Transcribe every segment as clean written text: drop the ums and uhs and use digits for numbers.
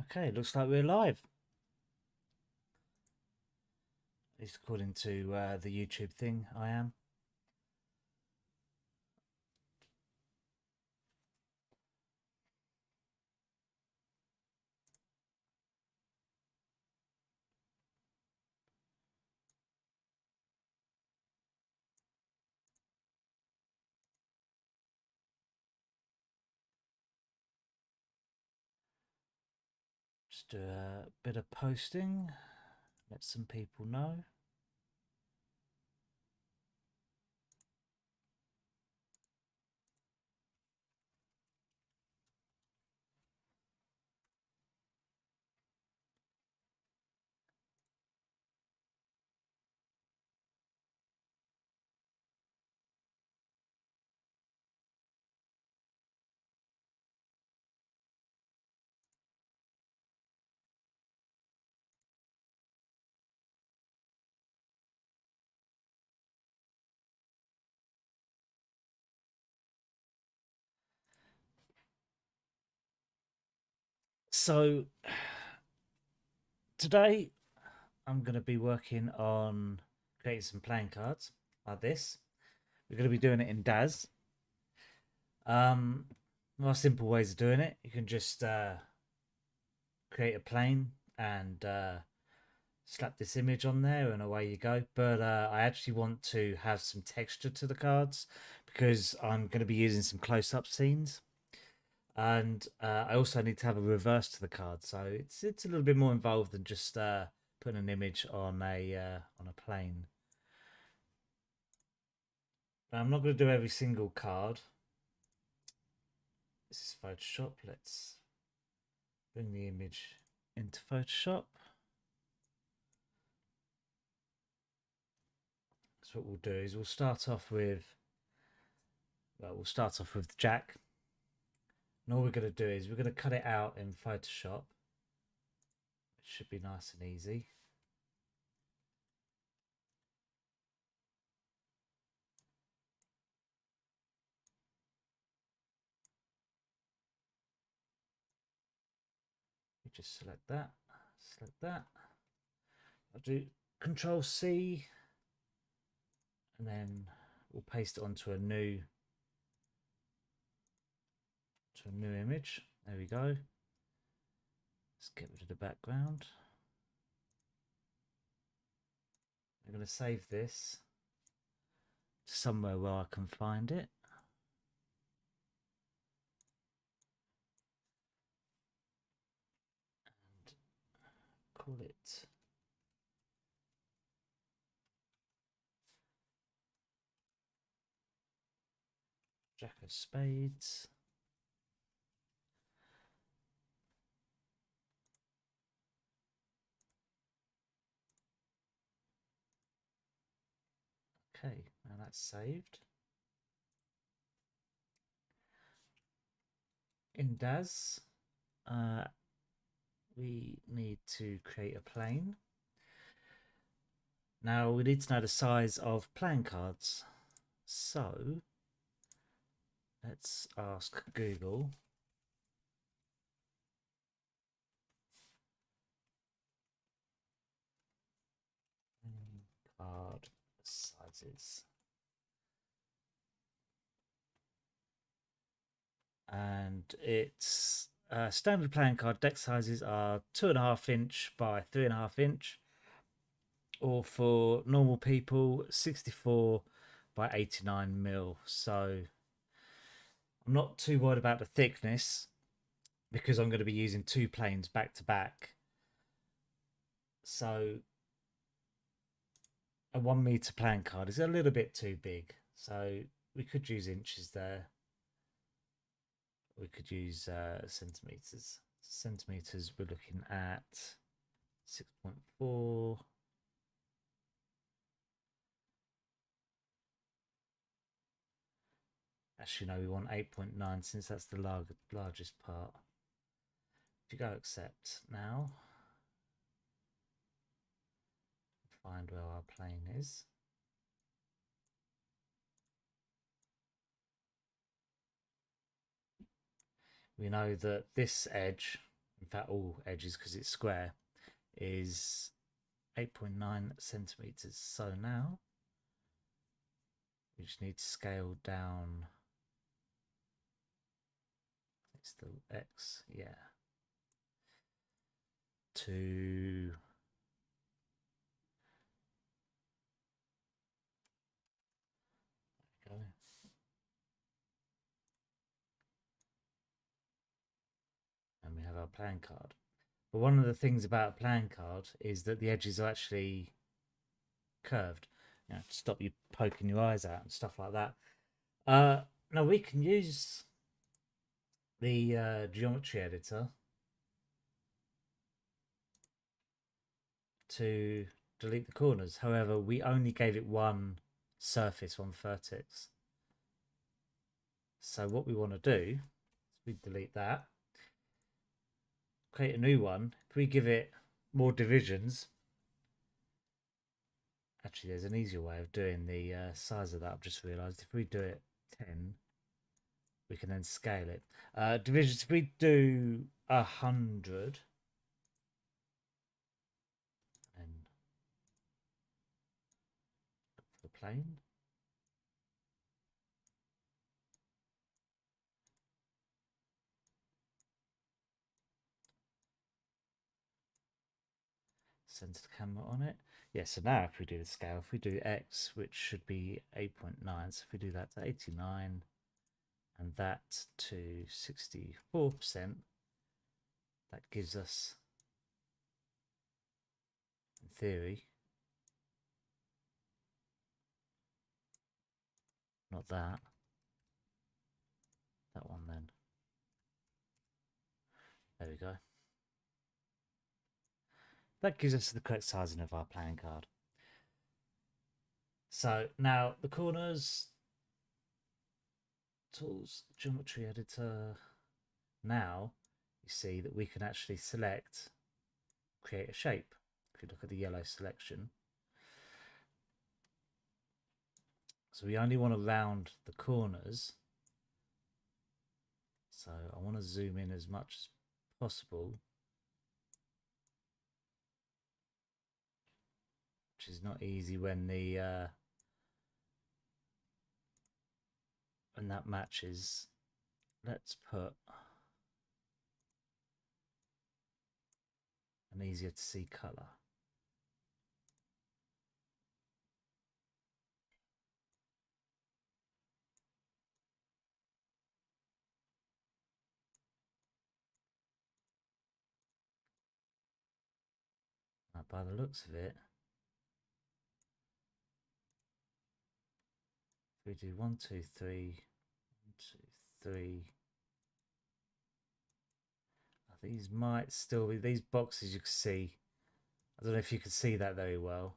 Okay, looks like we're live. At least according to the YouTube thing, I am. Just do a bit of posting, let some people know. So today I'm going to be working on creating some playing cards like this. We're going to be doing it in DAZ. There are simple ways of doing it. You can just create a plane and slap this image on there and away you go. But I actually want to have some texture to the cards because I'm going to be using some close-up scenes. And I also need to have a reverse to the card, so it's a little bit more involved than just putting an image on a plane. Now, I'm not going to do every single card. This is Photoshop. Let's bring the image into Photoshop. So what we'll do is we'll start off with the jack. And all we're going to do is we're going to cut it out in Photoshop. It should be nice and easy. You just select that. I'll do Control C, and then we'll paste it onto a new image. There we go. Let's get rid of the background. I'm going to save this to somewhere where I can find it. And call it Jack of Spades. Okay, now that's saved. In DAZ, we need to create a plane. Now we need to know the size of playing cards. So let's ask Google. Card sizes. And it's standard playing card deck sizes are 2.5 inch by 3.5 inch, or for normal people 64 by 89 mil. So I'm not too worried about the thickness because I'm going to be using two planes back to back. So a 1 meter playing card is a little bit too big, so we could use inches there. We could use centimeters. Centimeters, we're looking at 6.4. Actually, no, we want 8.9 since that's the largest part. If you go accept now, find where our plane is. We know that this edge in fact all edges because it's square, is 8.9 centimeters. So now we just need to scale down. It's the X, yeah, to go. And we have our plan card. But one of the things about a plan card is that the edges are actually curved, to stop you poking your eyes out and stuff like that. Now we can use the geometry editor to delete the corners. However, we only gave it one surface, one vertex. So what we want to do is we delete that, create a new one. If we give it more divisions, actually there's an easier way of doing the size of that. I've just realized if we do it 10, we can then scale it. Divisions, if we do 100, and the plane, center the camera on it. Yeah, so now if we do the scale, if we do X, which should be 8.9, so if we do that to 89 and that to 64%, that gives us, in theory, not that, that one then. There we go. That gives us the correct sizing of our plan card. So now the corners, tools, geometry editor. Now you see that we can actually select, create a shape. If you look at the yellow selection. So we only want to round the corners. So I want to zoom in as much as possible, which is not easy when the when that matches. Let's put an easier to see color. By the looks of it, if we do 1, 2, 3, 1, 2, 3. These might still be, these boxes you can see. I don't know if you can see that very well.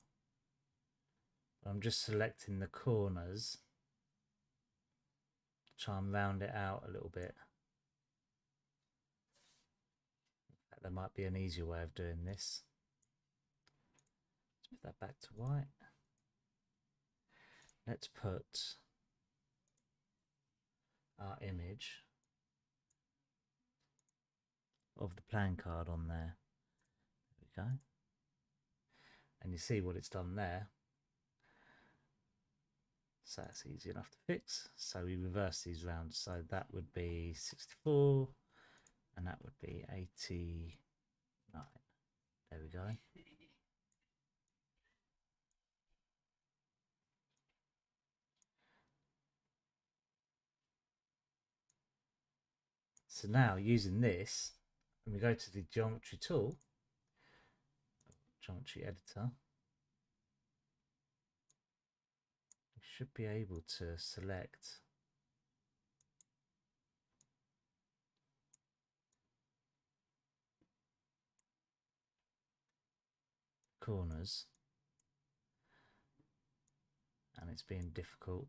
I'm just selecting the corners. Try and round it out a little bit. There might be an easier way of doing this. Let's put that back to white. Let's put our image of the plan card on there. There we go. And you see what it's done there. So that's easy enough to fix. So we reverse these rounds. So that would be 64 and that would be 89. There we go. So now using this, when we go to the geometry tool, geometry editor, we should be able to select corners, and it's being difficult.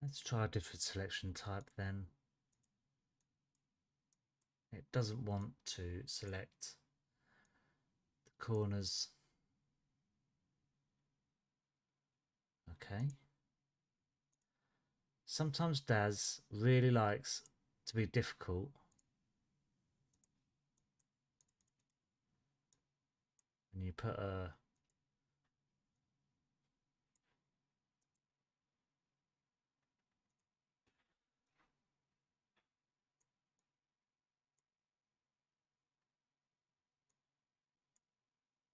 Let's try a different selection type then. It doesn't want to select the corners. Okay. Sometimes DAZ really likes to be difficult. And you put a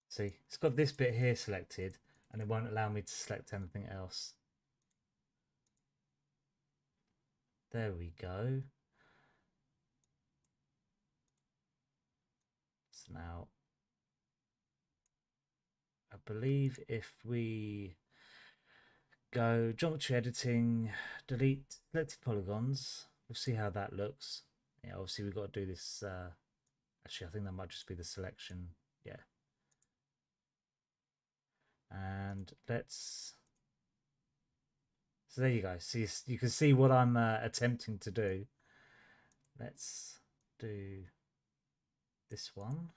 see, it's got this bit here selected and it won't allow me to select anything else. There we go. So now, I believe if we go geometry editing, delete selected polygons, we'll see how that looks. Yeah, obviously we've got to do this. Actually, I think that might just be the selection. Yeah. And let's. So there you go. See, you can see what I'm attempting to do. Let's do this one.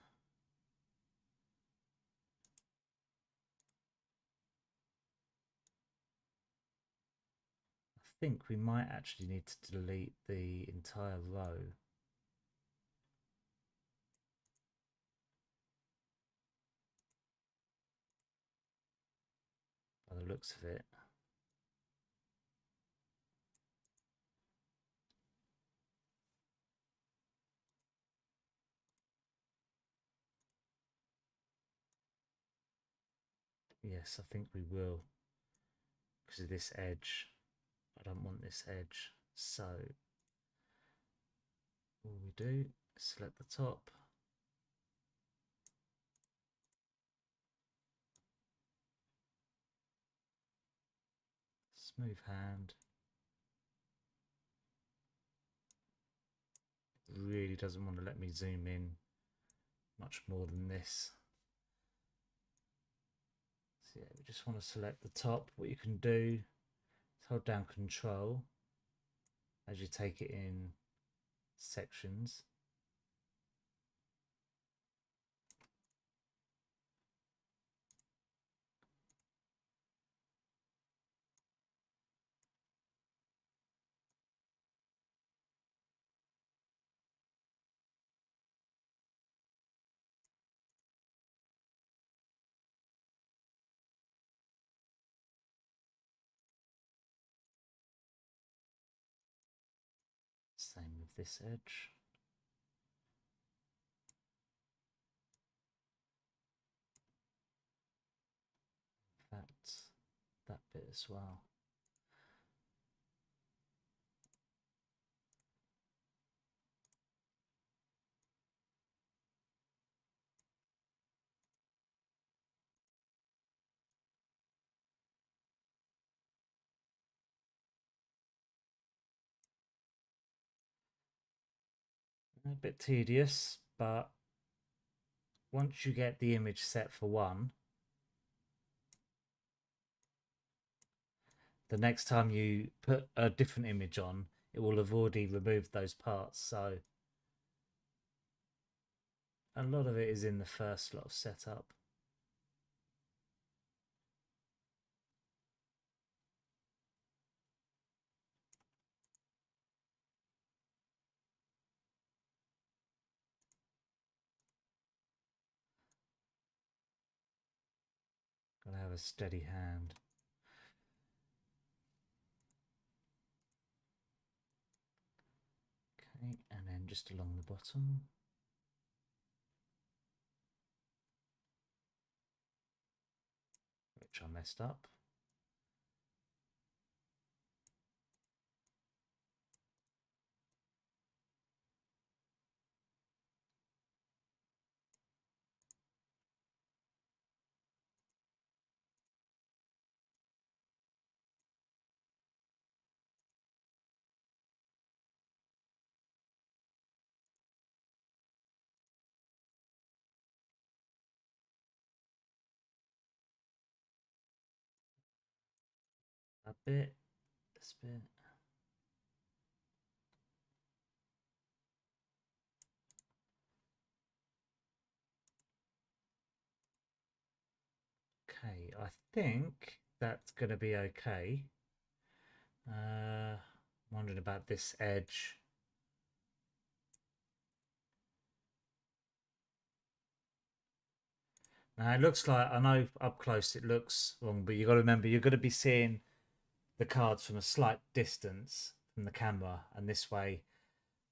I think we might actually need to delete the entire row. By the looks of it. Yes, I think we will. Because of this edge. I don't want this edge. So all we do is select the top. Smooth hand. It really doesn't want to let me zoom in much more than this. So yeah, we just want to select the top. What you can do is hold down Control as you take it in sections. Same with this edge. That bit as well. A bit tedious, but once you get the image set for one, the next time you put a different image on, it will have already removed those parts. So a lot of it is in the first lot of setup. Gotta have a steady hand. Okay, and then just along the bottom. Which I messed up. That bit, this bit. think that's going to be okay. Wondering about this edge. Now it looks like, I know up close it looks wrong, but you got to remember you're going to be seeing the cards from a slight distance from the camera, and this way,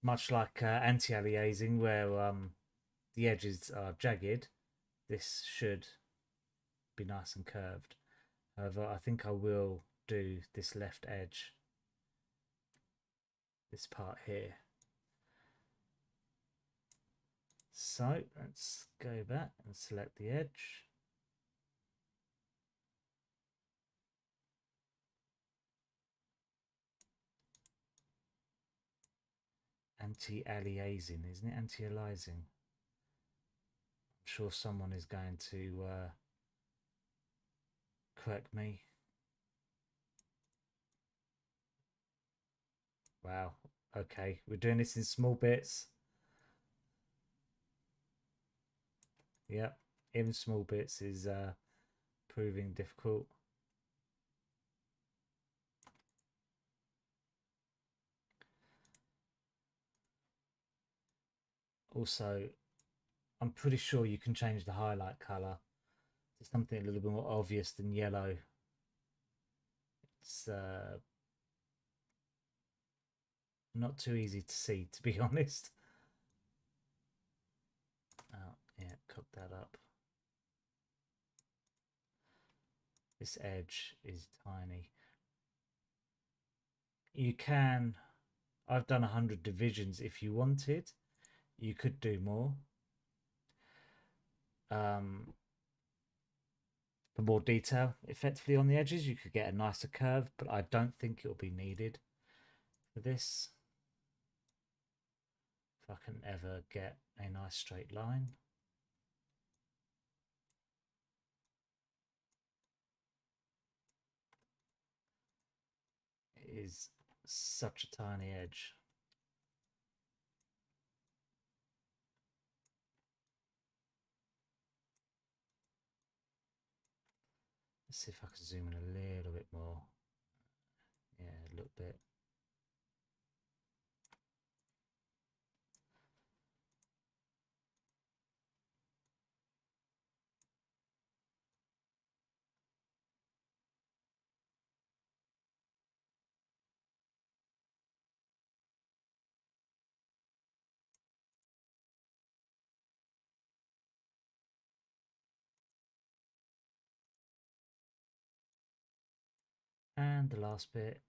much like anti-aliasing, where the edges are jagged, this should be nice and curved. However, I think I will do this left edge, this part here. So let's go back and select the edge. Anti-aliasing, isn't it? Anti-aliasing. I'm sure someone is going to correct me. Wow. Okay, we're doing this in small bits. Yep, even small bits is proving difficult. Also, I'm pretty sure you can change the highlight color to something a little bit more obvious than yellow. It's not too easy to see, to be honest. Oh, yeah, cook that up. This edge is tiny. You can, I've done 100 divisions if you wanted. You could do more. For more detail, effectively on the edges, you could get a nicer curve, but I don't think it'll be needed for this. If I can ever get a nice straight line. It is such a tiny edge. Let's see if I can zoom in a little bit more. Yeah, a little bit. And the last bit.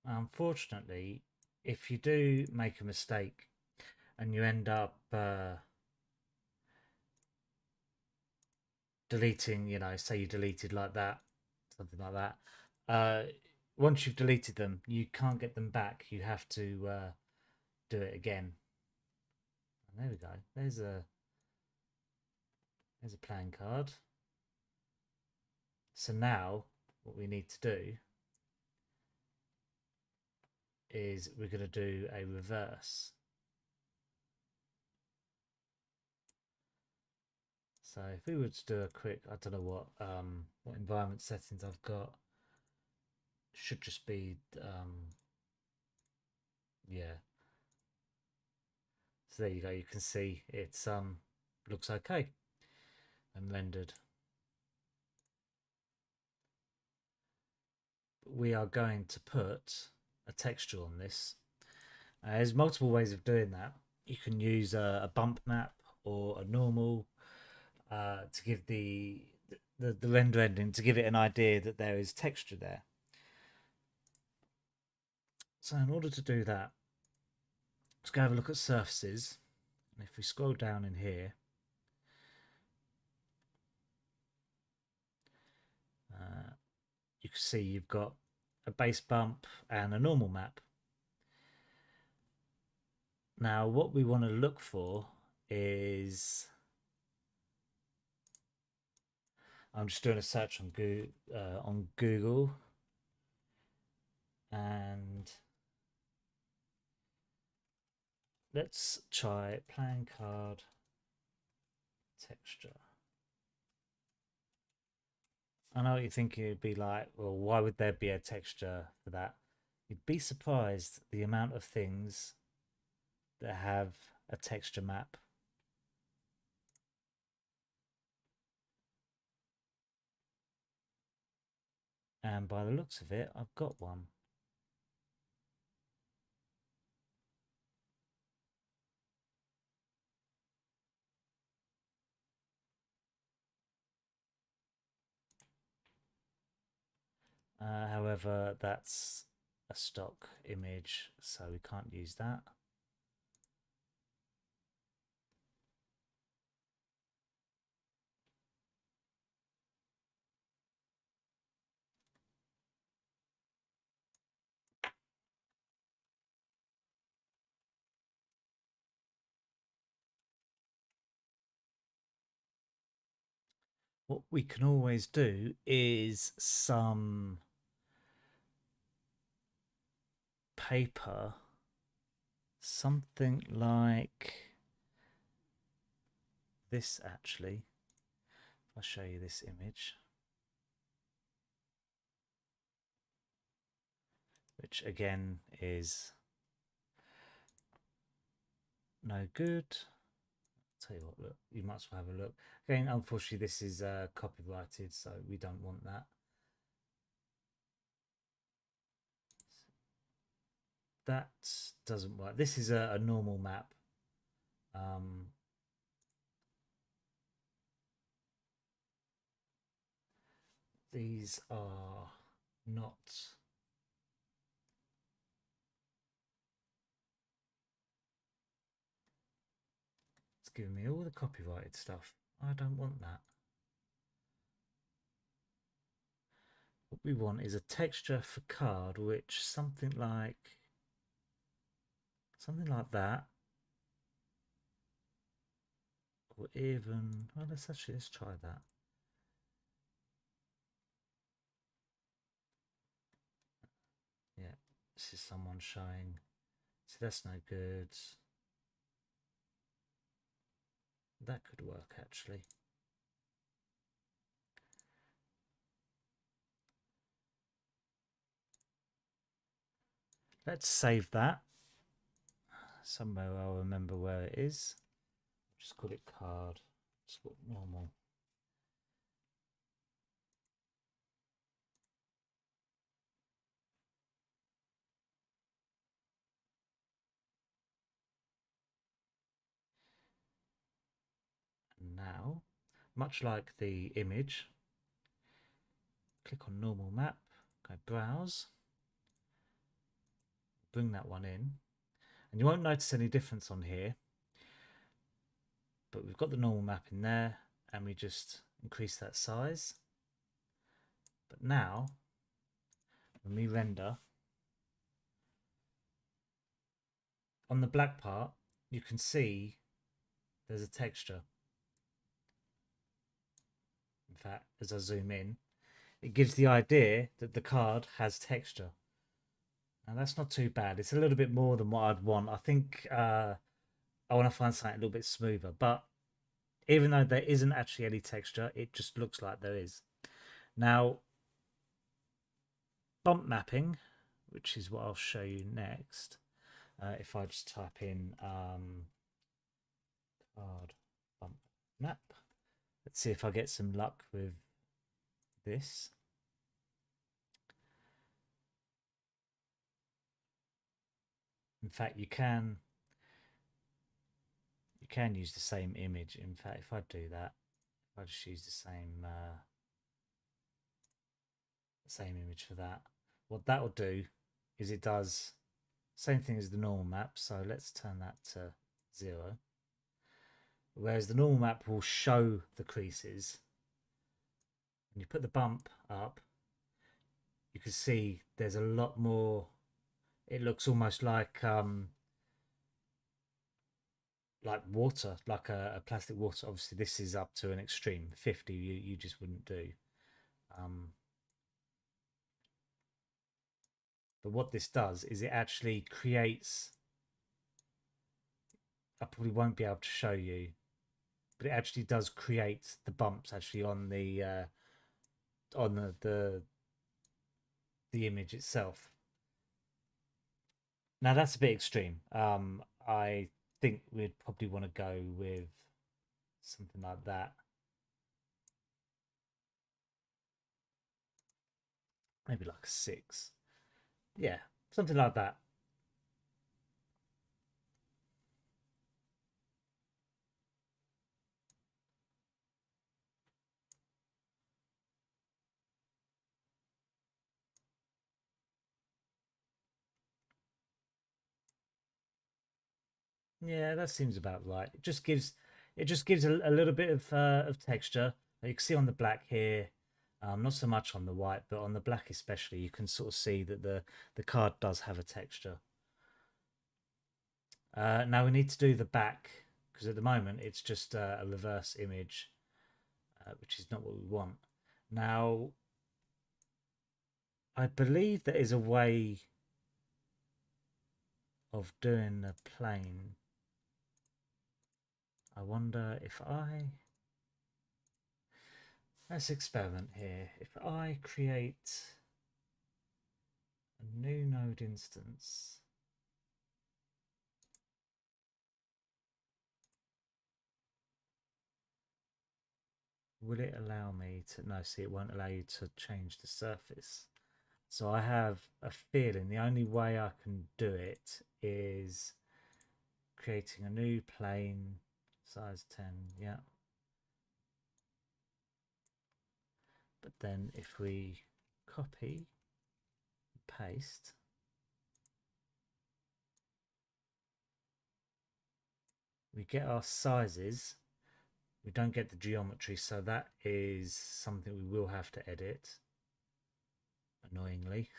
Unfortunately, if you do make a mistake and you end up deleting, you know, say you deleted like that, something like that, once you've deleted them, you can't get them back. You have to do it again. And there we go. There's a playing card. So now what we need to do is we're going to do a reverse. So if we were to do a quick, I don't know what environment settings I've got. Should just be yeah. So there you go. You can see it's looks okay and rendered. We are going to put a texture on this. There's multiple ways of doing that. You can use a bump map or a normal to give the render ending, to give it an idea that there is texture there. So in order to do that, let's go have a look at surfaces. And if we scroll down in here, you can see you've got a base bump and a normal map. Now what we want to look for is, I'm just doing a search on Google, and let's try playing card texture. I know what you're thinking. It'd be like, well, why would there be a texture for that? You'd be surprised the amount of things that have a texture map. And by the looks of it, I've got one. However, that's a stock image, so we can't use that. What we can always do is some paper, something like this actually. I'll show you this image, which again is no good. I'll tell you what, look, you might as well have a look. Again, unfortunately, this is copyrighted, so we don't want that. That doesn't work. This is a normal map. These are not. It's giving me all the copyrighted stuff. I don't want that. What we want is a texture for card, which something like that, or even, well, let's try that. Yeah, this is someone showing. So that's no good. That could work actually. Let's save that somewhere. I'll remember where it is. Just call it card. Just put normal. And now, much like the image, click on normal map, go browse, bring that one in, and you won't notice any difference on here, but we've got the normal map in there, and we just increase that size. But now, when we render, on the black part, you can see there's a texture. In fact, as I zoom in, it gives the idea that the card has texture. And that's not too bad. It's a little bit more than what I'd want. I think I want to find something a little bit smoother. But even though there isn't actually any texture, it just looks like there is. Now, bump mapping, which is what I'll show you next. If I just type in card bump map. Let's see if I get some luck with this. In fact, you can use the same image. In fact, if I do that, if I just use the same image for that, what that will do is it does same thing as the normal map. So let's turn that to 0. Whereas the normal map will show the creases. When you put the bump up, you can see there's a lot more. It looks almost like water, like a plastic water. Obviously, this is up to an extreme. 50, you just wouldn't do. But what this does is it actually creates I probably won't be able to show you, but it actually does create the bumps actually on the image itself. Now that's a bit extreme. I think we'd probably want to go with something like that. Maybe like a 6. Yeah, something like that. Yeah, that seems about right. It just gives a little bit of texture. You can see on the black here, not so much on the white, but on the black especially, you can sort of see that the card does have a texture. Now we need to do the back because at the moment it's just a reverse image, which is not what we want. Now, I believe there is a way of doing the plane. I wonder if let's experiment here. If I create a new node instance, will it allow me to, no, see, it won't allow you to change the surface. So I have a feeling the only way I can do it is creating a new plane, size 10, yeah. But then if we copy, paste, we get our sizes. We don't get the geometry, so that is something we will have to edit, annoyingly.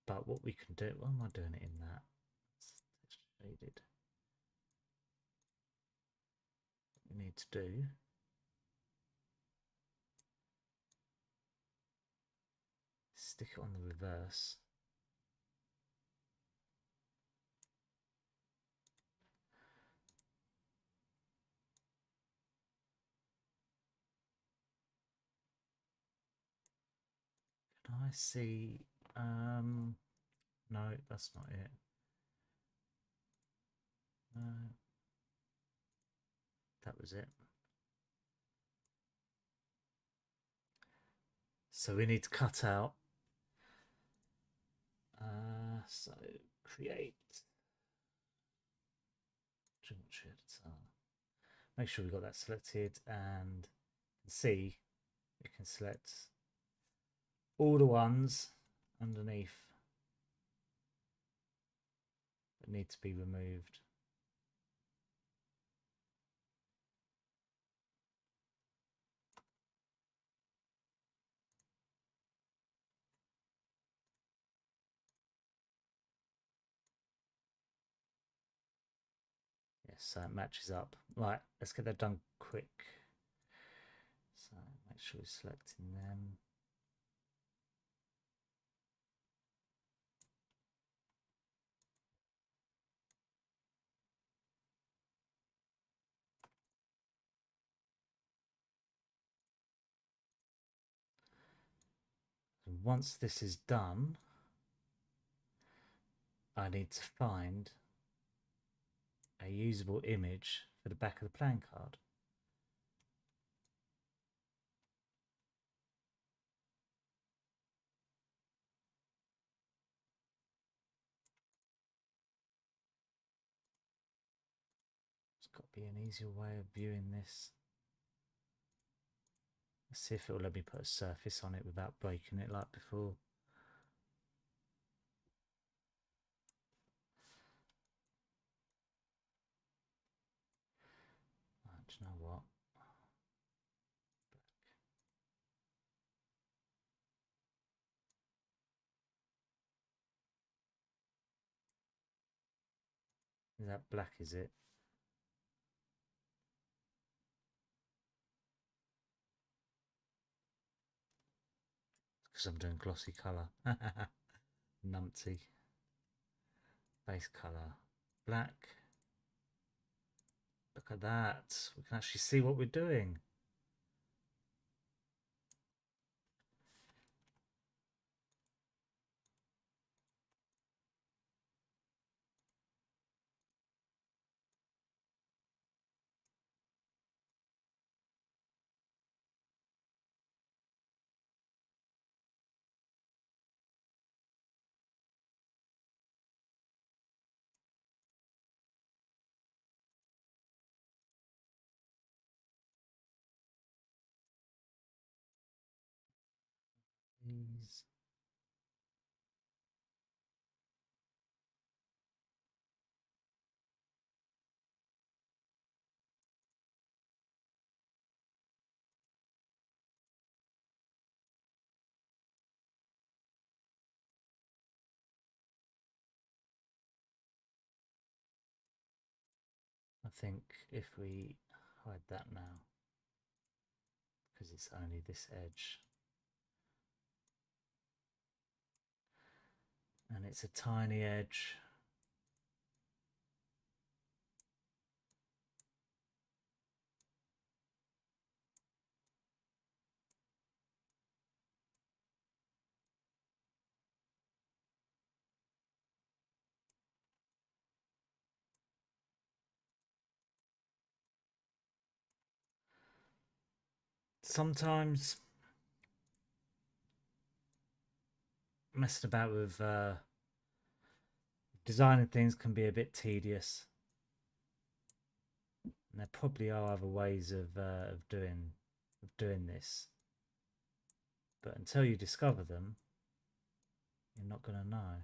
But what we can do, why am I doing it in that? It's shaded. What we need to do stick it on the reverse. Can I see? No, that's not it. No, that was it. So we need to cut out. So create geometry editor. Make sure we've got that selected, and see we can select all the ones underneath that need to be removed. Yes, so it matches up. Right, let's get that done quick. So make sure we're selecting them. And once this is done, I need to find a usable image for the back of the plan card. There's got to be an easier way of viewing this. Let's see if it will let me put a surface on it without breaking it like before. Right, do you know what? Is that black, is it? Because I'm doing glossy colour. Numpty. Base color black. Look at that. We can actually see what we're doing. These. I think if we hide that now, because it's only this edge, and it's a tiny edge. Sometimes messing about with designing things can be a bit tedious, and there probably are other ways of doing this, but until you discover them, you're not going to know.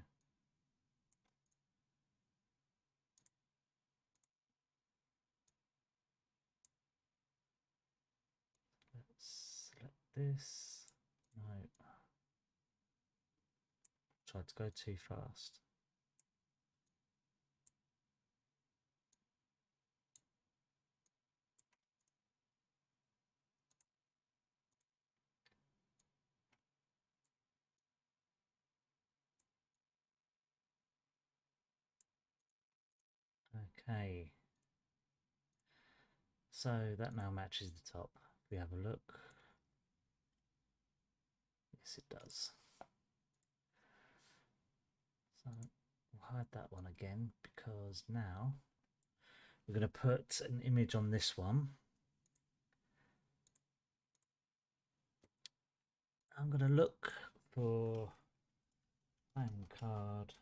Let's select this. No, tried to go too fast. Okay, so that now matches the top. If we have a look, yes it does. So we'll hide that one again, because now we're going to put an image on this one. I'm going to look for playing card.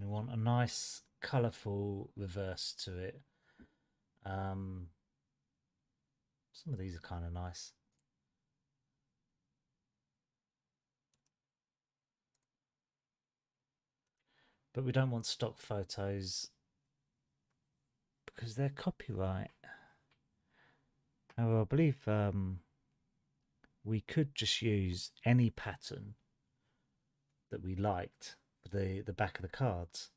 We want a nice colourful reverse to it. Some of these are kind of nice. But we don't want stock photos because they're copyright. However, I believe we could just use any pattern that we liked for the back of the cards.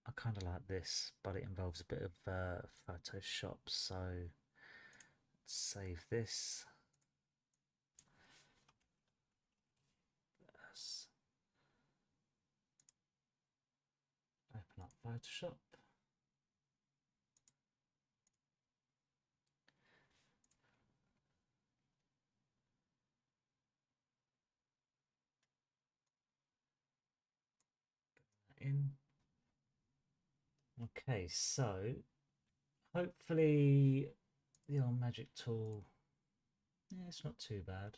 I kind of like this, but it involves a bit of Photoshop, so let's save this. Let's open up Photoshop. In. Okay, so hopefully the old magic tool. Yeah, it's not too bad.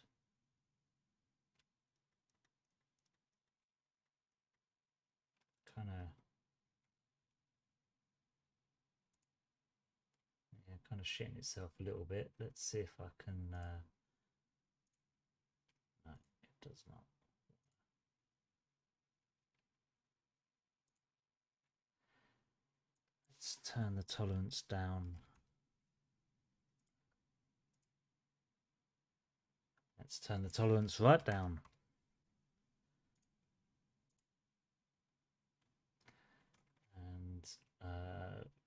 Kind of shitting itself a little bit. Let's see if I can. No, it does not. Let's turn the tolerance down. Let's turn the tolerance right down. And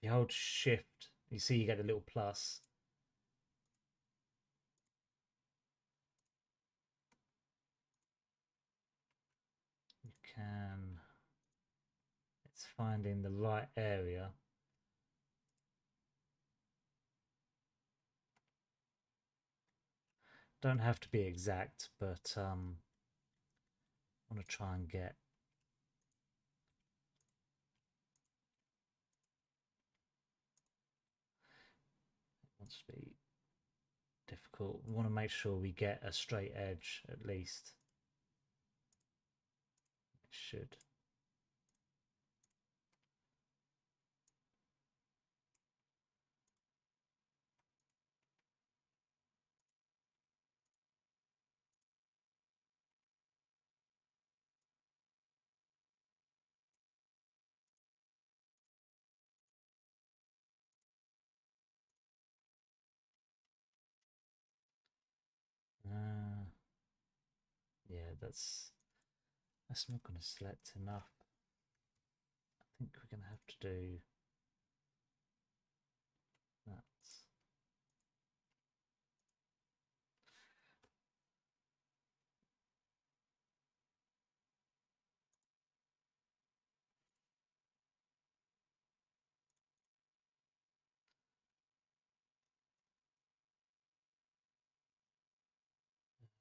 you hold shift, you see you get a little plus. You can, it's finding the right area. Don't have to be exact, but I want to try and get it wants to be difficult. We want to make sure we get a straight edge at least. It should. Yeah, that's not going to select enough. I think we're going to have to do that.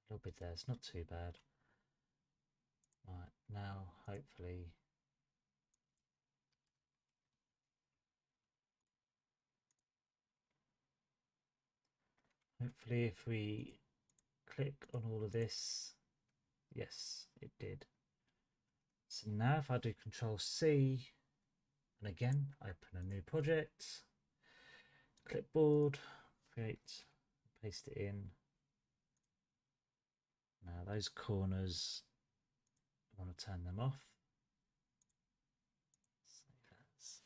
A little bit there, it's not too bad. Right, now hopefully if we click on all of this, yes, it did. So now if I do Control C, and again, open a new project, clipboard, create, paste it in. Now those corners, I want to turn them off. Save as.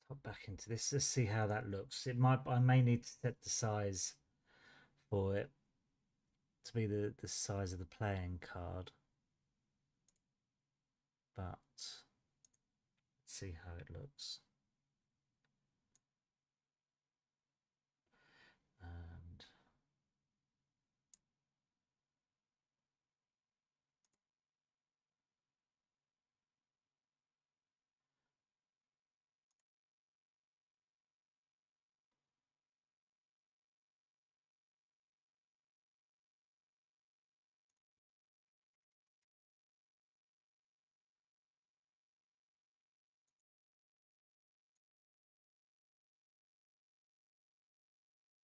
Pop back into this. Let's see how that looks. It might. I may need to set the size for it to be the size of the playing card, but let's see how it looks. And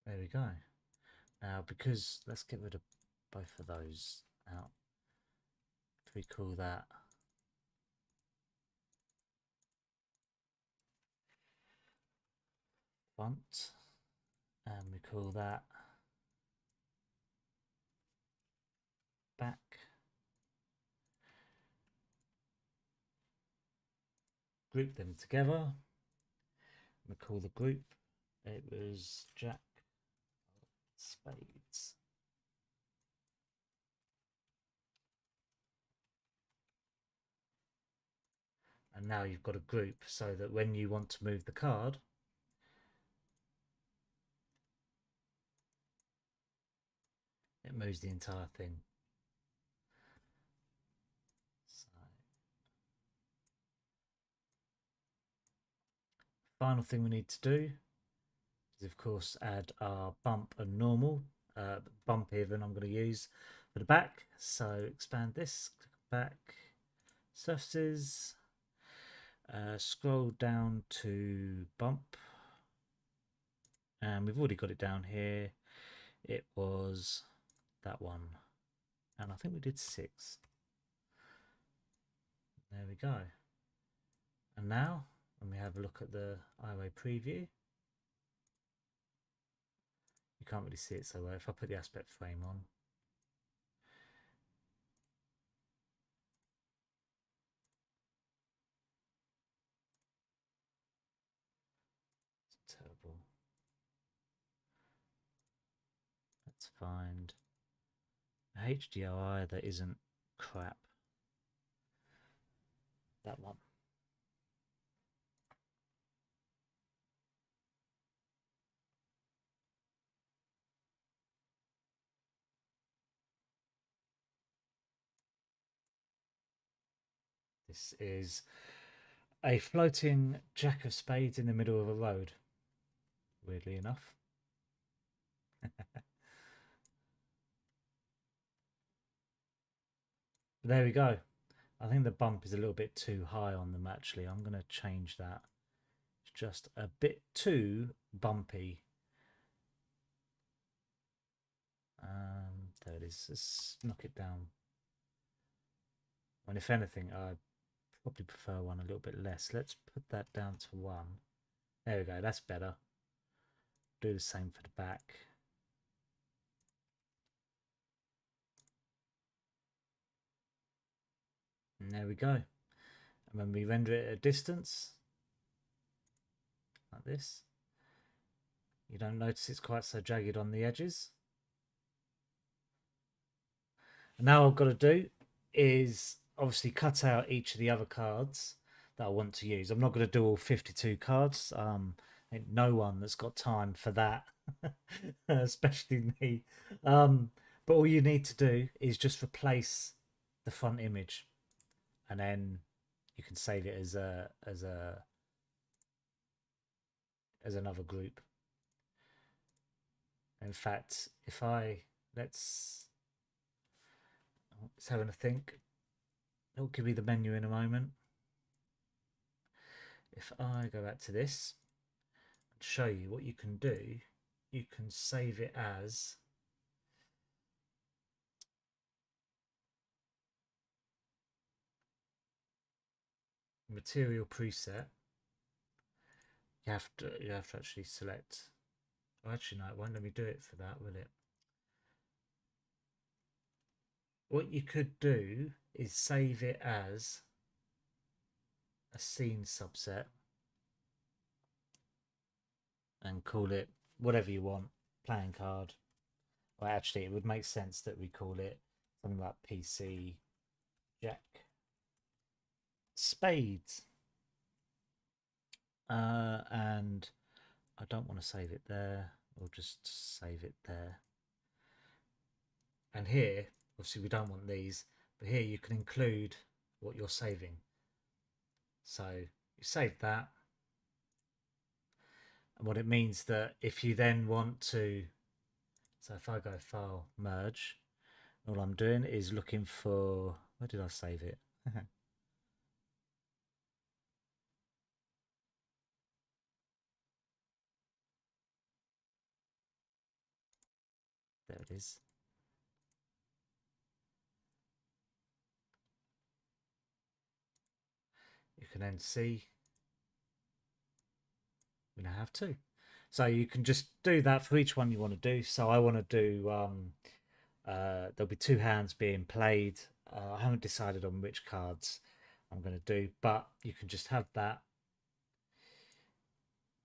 there we go. Now, because let's get rid of both of those out. If we call that font, and we call that back. Group them together. We call the group. It was Jack Spades. And now you've got a group so that when you want to move the card, it moves the entire thing. So Final thing we need to do is, of course, add our bump and normal. Bump even I'm going to use for the back. So expand this, click back, surfaces, scroll down to bump, and we've already got it down here. It was that one, and I think we did 6. There we go. And now when we have a look at the IOA preview, you can't really see it so well. If I put the aspect frame on, it's terrible. Let's find a HDRI that isn't crap. That one. This is a floating jack of spades in the middle of a road, weirdly enough. There we go. I think the bump is a little bit too high on them actually. I'm going to change that. It's just a bit too bumpy. There it is. Let's knock it down. And if anything, I probably prefer one a little bit less. Let's put that down to 1. There we go. That's better. Do the same for the back. And there we go. And when we render it at a distance, like this, you don't notice it's quite so jagged on the edges. And now what I've got to do is obviously cut out each of the other cards that I want to use. I'm not going to do all 52 cards. Ain't no one that's got time for that, especially me. But all you need to do is just replace the front image, and then you can save it as another group. In fact, if let's having a think. It'll give me the menu in a moment. If I go back to this and show you what you can do, you can save it as material preset. You have to actually select. Oh, actually, no, it won't let me do it for that, will it? What you could do is save it as a scene subset and call it whatever you want, playing card. Well, actually, it would make sense that we call it something like PC Jack Spades. And I don't want to save it there. We'll just save it there. And here, obviously we don't want these, but here you can include what you're saving. So you save that. And what it means that if you then want to, so if I go File, Merge, all I'm doing is looking for, where did I save it? There it is. You can then see we now have 2. So you can just do that for each one you want to do. So I want to do, there'll be 2 hands being played. I haven't decided on which cards I'm going to do, but you can just have that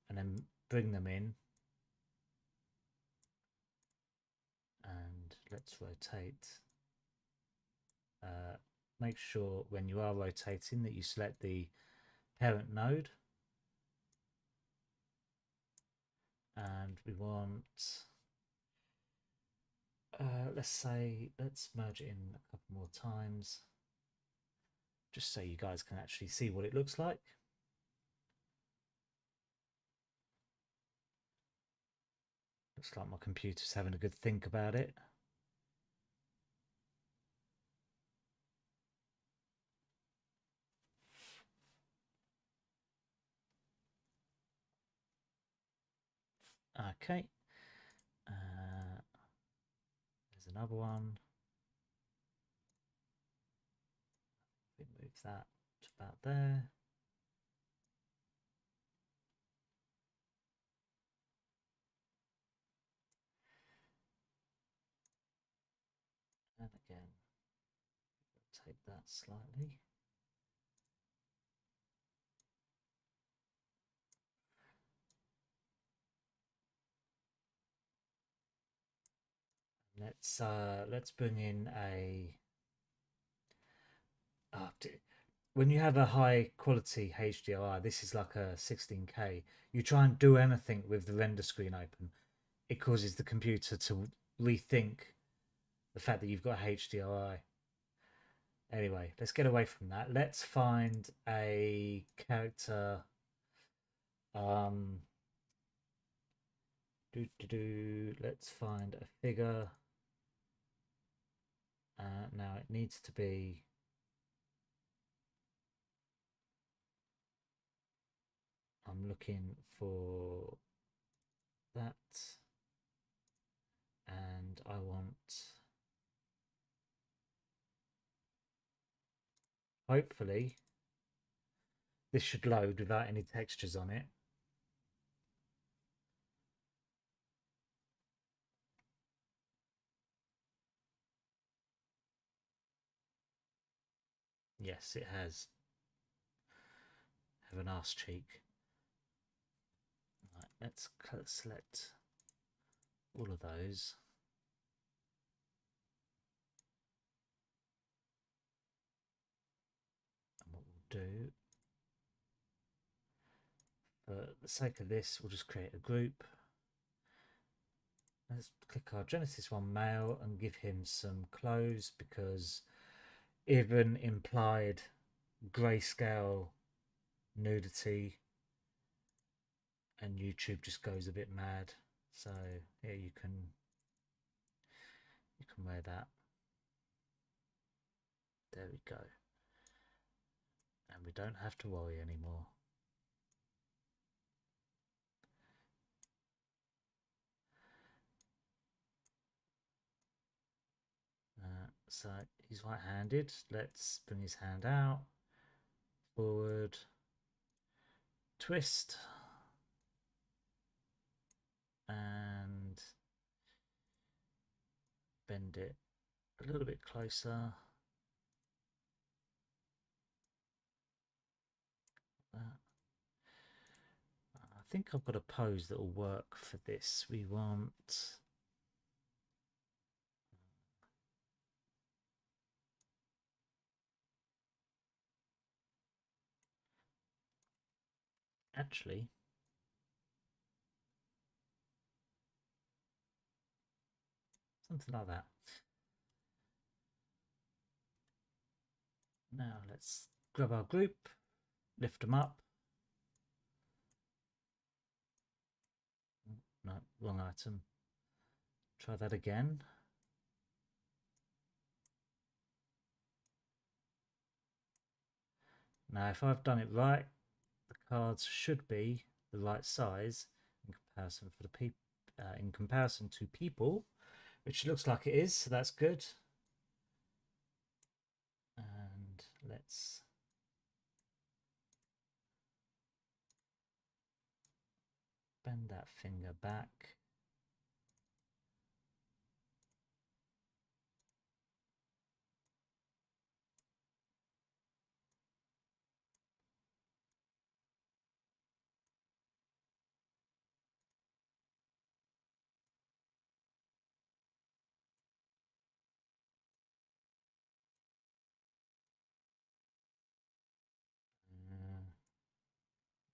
and then bring them in. And let's rotate. Make sure when you are rotating that you select the parent node. And we want, let's merge it in a couple more times, just so you guys can actually see what it looks like. Looks like my computer's having a good think about it. Okay. There's another one. We move that to about there. And again, take that slightly. Let's bring in a when you have a high quality HDR, this is like a 16K, you try and do anything with the render screen open, it causes the computer to rethink the fact that you've got HDRI. Anyway, let's get away from that. Let's find a character. Let's find a figure. Now it needs to be I'm looking for that, and I want, hopefully this should load without any textures on it. Yes, it has. Have an arse cheek. Right, let's select all of those. And what we'll do, for the sake of this, we'll just create a group. Let's click our Genesis 1 male and give him some clothes, because even implied grayscale nudity and YouTube just goes a bit mad. So here you can wear that. There we go. And we don't have to worry anymore. So he's right-handed. Let's bring his hand out, forward, twist, and bend it a little bit closer. I think I've got a pose that will work for this. We want actually something like that. Now let's grab our group, lift them up. No, wrong item. Try that again. Now, if I've done it right, the cards should be the right size in comparison for the in comparison to people, which looks like it is. So that's good. And let's bend that finger back.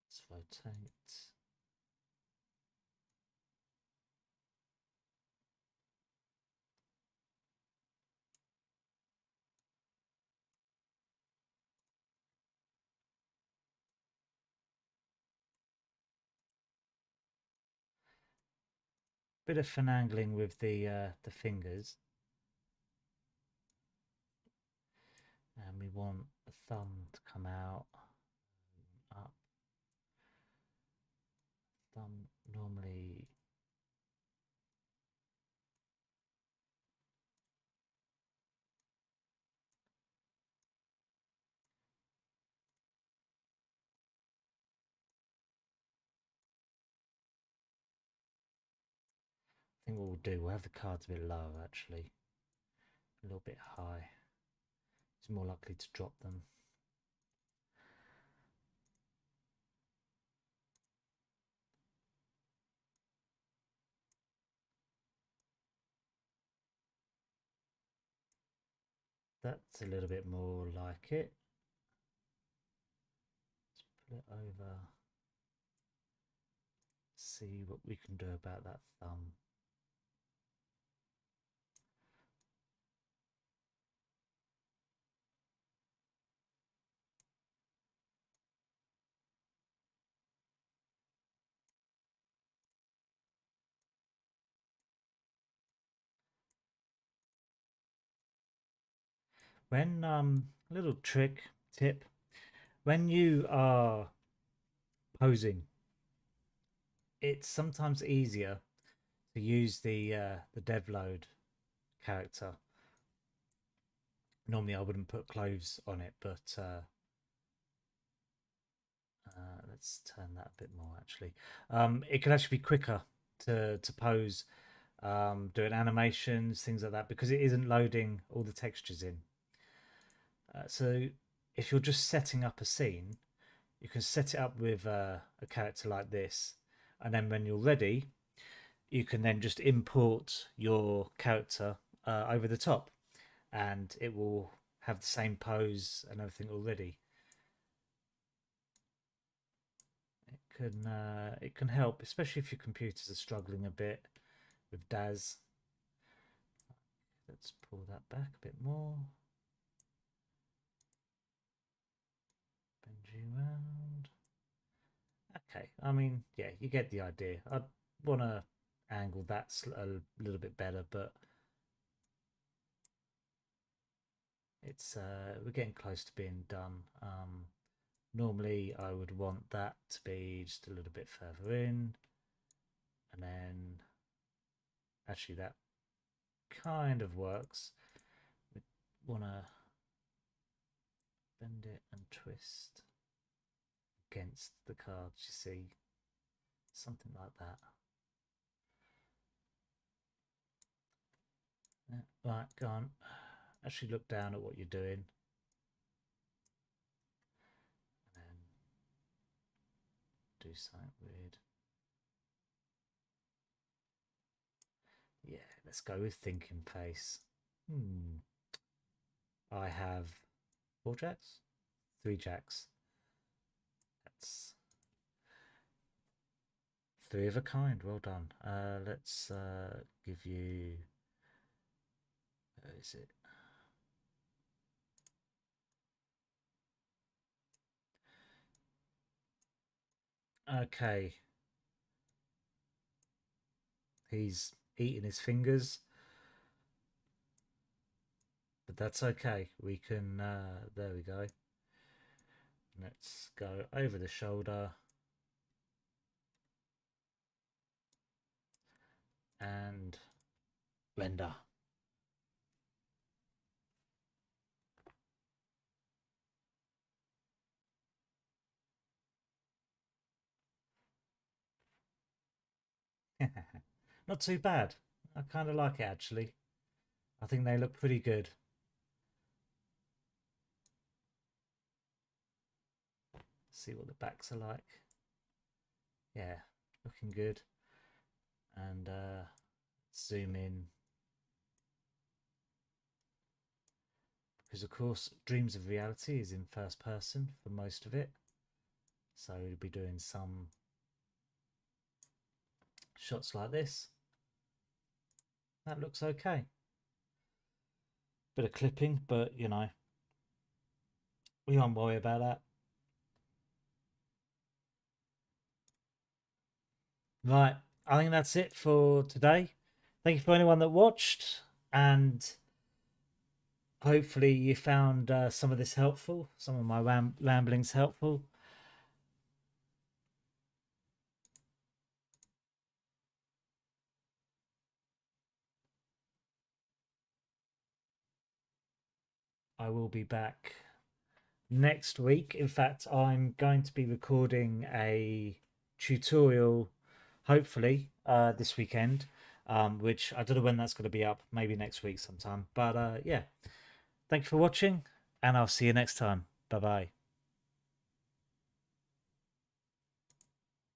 Let's rotate. bit of finagling with the fingers, and we want the thumb to come out, up. Thumb normally. I think what we'll do, we'll have the cards a bit low actually, a little bit high. It's more likely to drop them. That's a little bit more like it. Let's put it over. See what we can do about that thumb. When little tip, when you are posing, it's sometimes easier to use the dev load character. Normally I wouldn't put clothes on it, but let's turn that a bit more actually. It can actually be quicker to pose, doing animations, things like that, because it isn't loading all the textures in. So if you're just setting up a scene, you can set it up with a character like this, and then when you're ready, you can then just import your character over the top, and it will have the same pose and everything already. It can help, especially if your computers are struggling a bit with DAZ. Let's pull that back a bit more. Bend you around. Okay, I mean, yeah, you get the idea. I'd want to angle that a little bit better, but it's we're getting close to being done. Normally I would want that to be just a little bit further in, and then actually that kind of works. We want to bend it and twist against the cards, you see, something like that. Yeah, right, go on. Actually look down at what you're doing. And then do something weird. Yeah, let's go with thinking face. I have 4 jacks? 3 jacks. That's 3 of a kind. Well done. Let's give you... Where is it? Okay. He's eating his fingers. But that's okay. We can... there we go. Let's go over the shoulder. And render. Not too bad. I kind of like it actually. I think they look pretty good. See what the backs are like. Yeah, looking good. And zoom in. Because of course Dreams of Reality is in first person for most of it. So we'll be doing some shots like this. That looks okay. Bit of clipping, but you know, we won't worry about that. Right, I think that's it for today. Thank you for anyone that watched, and hopefully you found some of this helpful, some of my ramblings helpful. I will be back next week. In fact, I'm going to be recording a tutorial, hopefully, this weekend, which I don't know when that's going to be up, maybe next week sometime. But yeah, thank you for watching, and I'll see you next time. Bye bye.